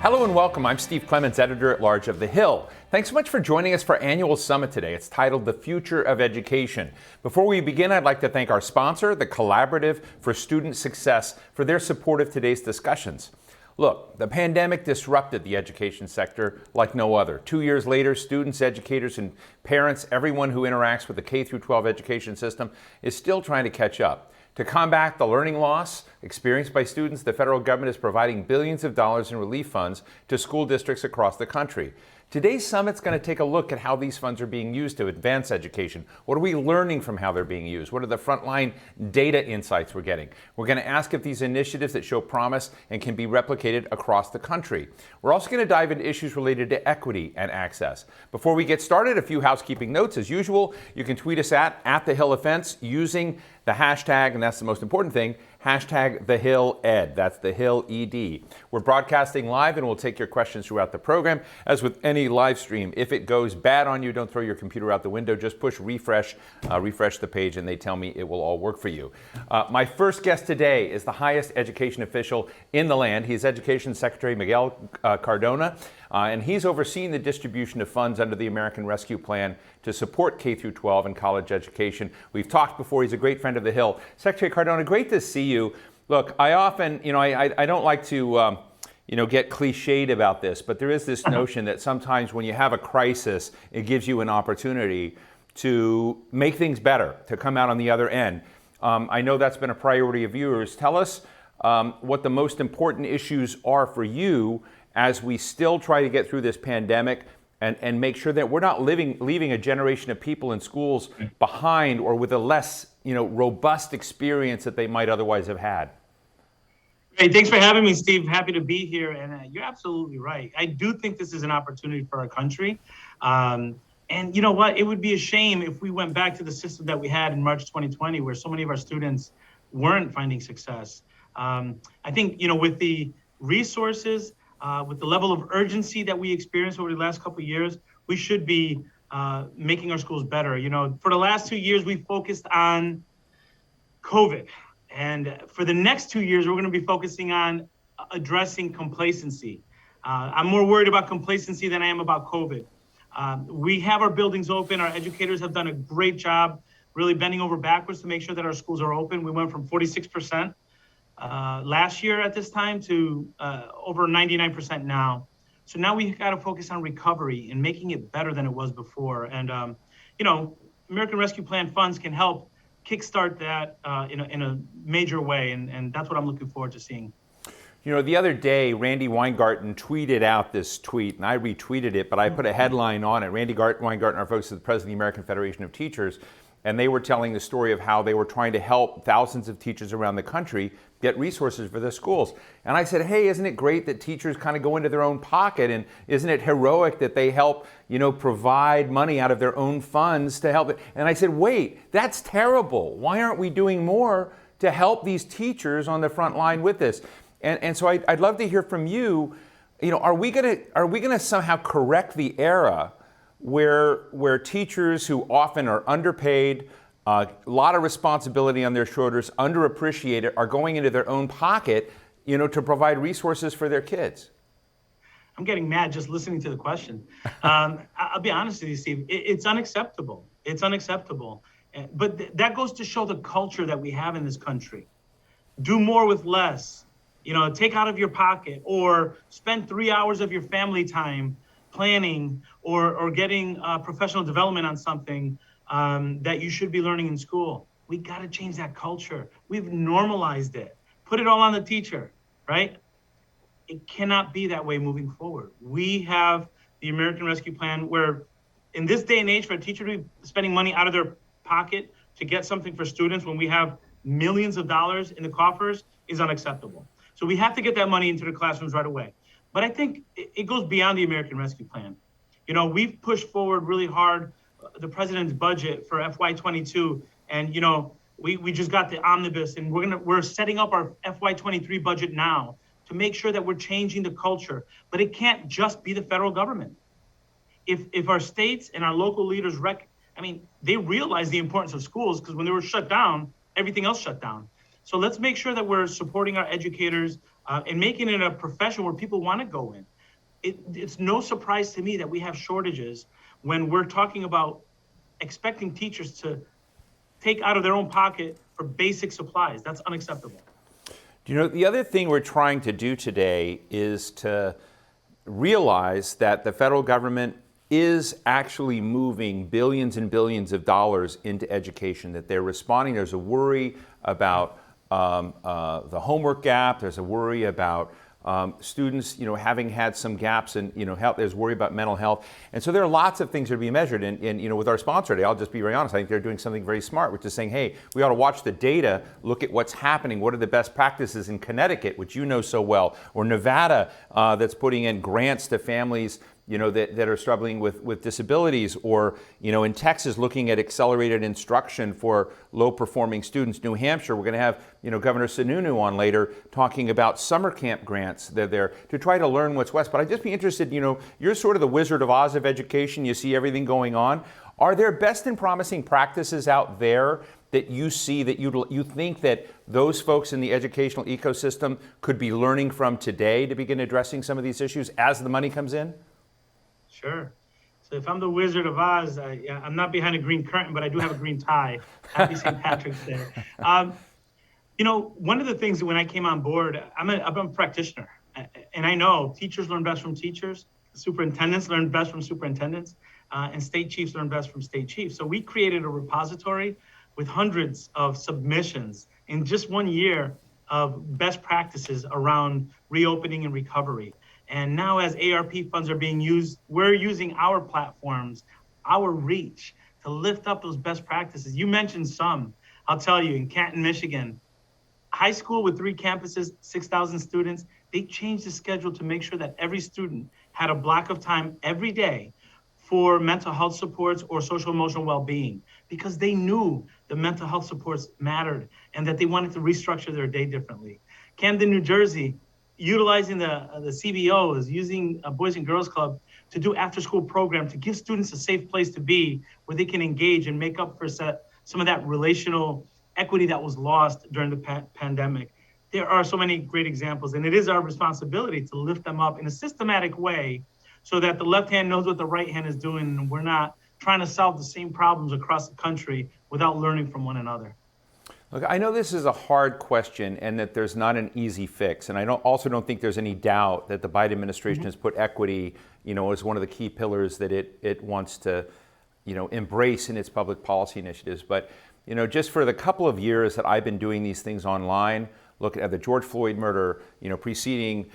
Hello and welcome. I'm Steve Clemons, editor-at-large of The Hill. Thanks so much for joining us for our annual summit today. It's titled The Future of Education. Before we begin, I'd like to thank our sponsor, the Collaborative for Student Success, for their support of today's discussions. Look, the pandemic disrupted the education sector like no other. 2 years later, students, educators, and parents, everyone who interacts with the K-12 education system is still trying to catch up. To combat the learning loss experienced by students, the federal government is providing billions of dollars in relief funds to school districts across the country. Today's summit's going to take a look at how these funds are being used to advance education. What are we learning from how they're being used? What are the frontline data insights we're getting? We're going to ask if these initiatives that show promise and can be replicated across the country. We're also going to dive into issues related to equity and access. Before we get started, a few housekeeping notes. As usual, you can tweet us at The Hill Offense using the hashtag, and that's the most important thing, hashtag TheHillEd. That's the Hill ED. We're broadcasting live and we'll take your questions throughout the program. As with any live stream, if it goes bad on you, don't throw your computer out the window. Just push refresh the page, and they tell me it will all work for you. My first guest today is the highest education official in the land. He's Education Secretary Miguel Cardona, and he's overseeing the distribution of funds under the American Rescue Plan to support K-12 and college education. We've talked before. He's a great friend of the Hill. Secretary Cardona, great to see you. Look, I often, I don't like to, get cliched about this, but there is this notion that sometimes when you have a crisis, it gives you an opportunity to make things better, to come out on the other end. I know that's been a priority of yours. Tell us what the most important issues are for you as we still try to get through this pandemic and make sure that we're not leaving a generation of people in schools behind or with a less robust experience that they might otherwise have had. Hey, thanks for having me, Steve. Happy to be here. And you're absolutely right. I do think this is an opportunity for our country. And you know what? It would be a shame if we went back to the system that we had in March 2020, where so many of our students weren't finding success. I think, with the resources, with the level of urgency that we experienced over the last couple of years, we should be making our schools better. For the last 2 years, we focused on COVID. And for the next 2 years, we're going to be focusing on addressing complacency. I'm more worried about complacency than I am about COVID. We have our buildings open. Our educators have done a great job really bending over backwards to make sure that our schools are open. We went from 46% last year at this time to over 99% now. So now we got to focus on recovery and making it better than it was before. And, American Rescue Plan funds can help kickstart that in a major way. And that's what I'm looking forward to seeing. The other day, Randy Weingarten tweeted out this tweet, and I retweeted it, but I put a headline on it. Randy Weingarten, our folks, is the president of the American Federation of Teachers, and they were telling the story of how they were trying to help thousands of teachers around the country get resources for their schools. And I said, hey, isn't it great that teachers kind of go into their own pocket? And isn't it heroic that they help, provide money out of their own funds to help it? And I said, wait, that's terrible. Why aren't we doing more to help these teachers on the front line with this? And so I'd love to hear from you. Are we gonna somehow correct the era where teachers who often are underpaid, a lot of responsibility on their shoulders, underappreciated, are going into their own pocket, to provide resources for their kids? I'm getting mad just listening to the question. I'll be honest with you, Steve. It's unacceptable. It's unacceptable. But that goes to show the culture that we have in this country. Do more with less. Take out of your pocket, or spend 3 hours of your family time planning or getting professional development on something that you should be learning in school. We got to change that culture. We've normalized it. Put it all on the teacher, right? It cannot be that way moving forward. We have the American Rescue Plan where in this day and age for a teacher to be spending money out of their pocket to get something for students when we have millions of dollars in the coffers is unacceptable. So we have to get that money into the classrooms right away. But I think it goes beyond the American Rescue Plan. We've pushed forward really hard the president's budget for FY22, and we just got the omnibus, and we're setting up our FY23 budget now to make sure that we're changing the culture. But it can't just be the federal government. If our states and our local leaders they realize the importance of schools, because when they were shut down, everything else shut down. So let's make sure that we're supporting our educators and making it a profession where people want to go in. It's no surprise to me that we have shortages when we're talking about expecting teachers to take out of their own pocket for basic supplies. That's unacceptable. You know, the other thing we're trying to do today is to realize that the federal government is actually moving billions and billions of dollars into education, that they're responding. There's a worry about the homework gap. There's a worry about students, having had some gaps in, health. There's worry about mental health. And so there are lots of things that are being measured. And with our sponsor today, I'll just be very honest, I think they're doing something very smart, which is saying, hey, we ought to watch the data, look at what's happening. What are the best practices in Connecticut, which you know so well, or Nevada, that's putting in grants to families that are struggling with disabilities, or, in Texas, looking at accelerated instruction for low-performing students. New Hampshire, we're going to have, Governor Sununu on later talking about summer camp grants. They're there to try to learn what's west. But I'd just be interested, you're sort of the Wizard of Oz of education. You see everything going on. Are there best and promising practices out there that you see that you think that those folks in the educational ecosystem could be learning from today to begin addressing some of these issues as the money comes in? Sure. So if I'm the Wizard of Oz, I'm not behind a green curtain, but I do have a green tie. Happy St. Patrick's Day. One of the things that when I came on board, I'm a practitioner, and I know teachers learn best from teachers, superintendents learn best from superintendents, and state chiefs learn best from state chiefs. So we created a repository with hundreds of submissions in just 1 year of best practices around reopening and recovery. And now as ARP funds are being used, we're using our platforms, our reach to lift up those best practices. You mentioned some. I'll tell you, in Canton, Michigan, high school with 3 campuses, 6,000 students, they changed the schedule to make sure that every student had a block of time every day for mental health supports or social emotional well-being, because they knew the mental health supports mattered and that they wanted to restructure their day differently. Camden, New Jersey, utilizing the CBOs, using a Boys and Girls Club to do after-school program to give students a safe place to be where they can engage and make up for some of that relational equity that was lost during the pandemic. There are so many great examples, and it is our responsibility to lift them up in a systematic way so that the left hand knows what the right hand is doing, and we're not trying to solve the same problems across the country without learning from one another. Look, I know this is a hard question and that there's not an easy fix. And I also don't think there's any doubt that the Biden administration has put equity, as one of the key pillars that it wants to, embrace in its public policy initiatives. But, just for the couple of years that I've been doing these things online, look at the George Floyd murder, preceding,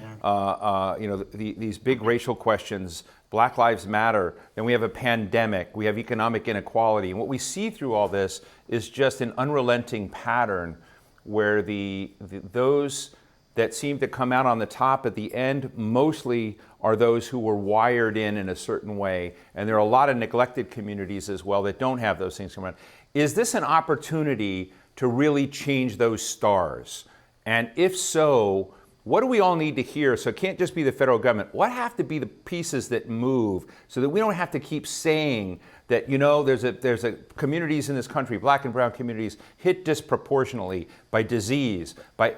these big racial questions, Black Lives Matter, then we have a pandemic, we have economic inequality. And what we see through all this is just an unrelenting pattern where those that seem to come out on the top at the end mostly are those who were wired in a certain way. And there are a lot of neglected communities as well that don't have those things come around. Is this an opportunity to really change those stars? And if so, what do we all need to hear? So it can't just be the federal government. What have to be the pieces that move so that we don't have to keep saying that, there's a communities in this country, Black and brown communities, hit disproportionately by disease, by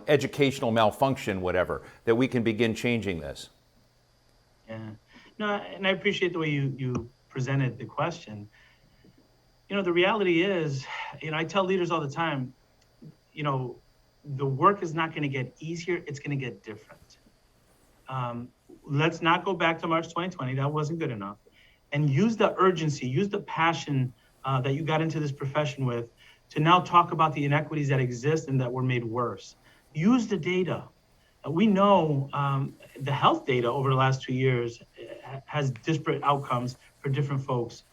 educational malfunction, whatever, that we can begin changing this? Yeah. No, and I appreciate the way you presented the question. The reality is, I tell leaders all the time, the work is not going to get easier, it's going to get different. Let's not go back to March 2020, that wasn't good enough. And use the urgency, use the passion that you got into this profession with to now talk about the inequities that exist and that were made worse. Use the data. We know the health data over the last 2 years has disparate outcomes for different folks.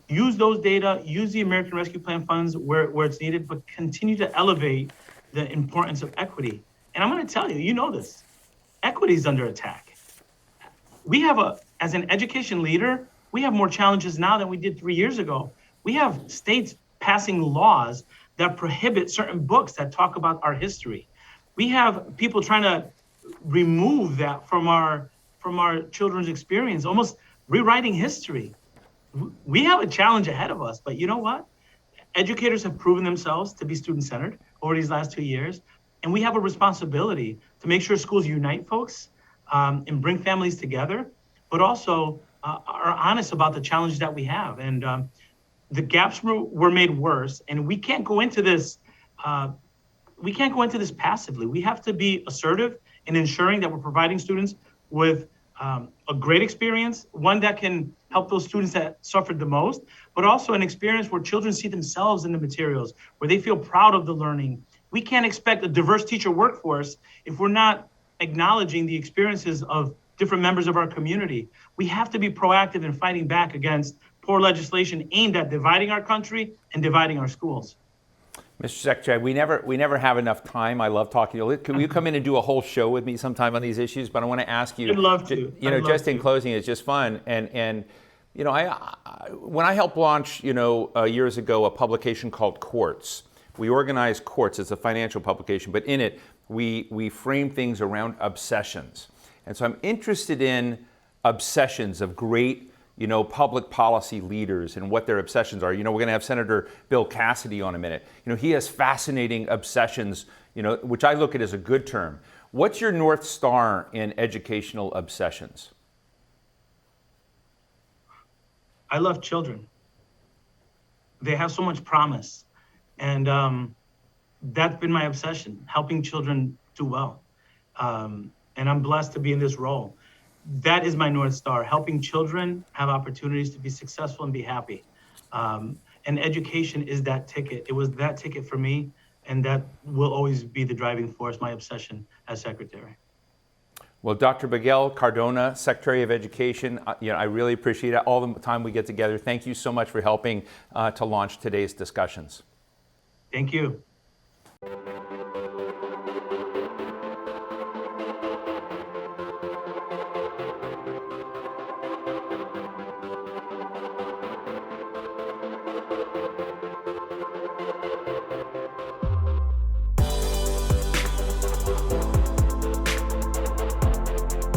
Use those data, use the American Rescue Plan funds where it's needed, but continue to elevate the importance of equity. And I'm going to tell you, this, equity is under attack. We have as an education leader, we have more challenges now than we did 3 years ago. We have states passing laws that prohibit certain books that talk about our history. We have people trying to remove that from our children's experience, almost rewriting history. We have a challenge ahead of us, but you know what? Educators have proven themselves to be student-centered over these last 2 years, and we have a responsibility to make sure schools unite folks, and bring families together, but also are honest about the challenges that we have. And the gaps were made worse, and we can't go into this. We can't go into this passively. We have to be assertive in ensuring that we're providing students with a great experience, one that can help those students that suffered the most, but also an experience where children see themselves in the materials, where they feel proud of the learning. We can't expect a diverse teacher workforce if we're not acknowledging the experiences of different members of our community. We have to be proactive in fighting back against poor legislation aimed at dividing our country and dividing our schools. Mr. Secretary, we never have enough time. I love talking to you. Can you come in and do a whole show with me sometime on these issues? But I want to ask you. I'd love to. Just in closing, it's just fun. And when I helped launch, years ago, a publication called Quartz. We organized Quartz. It's a financial publication, but in it, we frame things around obsessions. And so I'm interested in obsessions of great public policy leaders and what their obsessions are. We're going to have Senator Bill Cassidy on in a minute. He has fascinating obsessions, which I look at as a good term. What's your North Star in educational obsessions? I love children. They have so much promise. And that's been my obsession, helping children do well. And I'm blessed to be in this role. That is my North Star, helping children have opportunities to be successful and be happy. And education is that ticket. It was that ticket for me, and that will always be the driving force, my obsession as Secretary. Well, Dr. Miguel Cardona, Secretary of Education, I really appreciate all the time we get together. Thank you so much for helping to launch today's discussions. Thank you.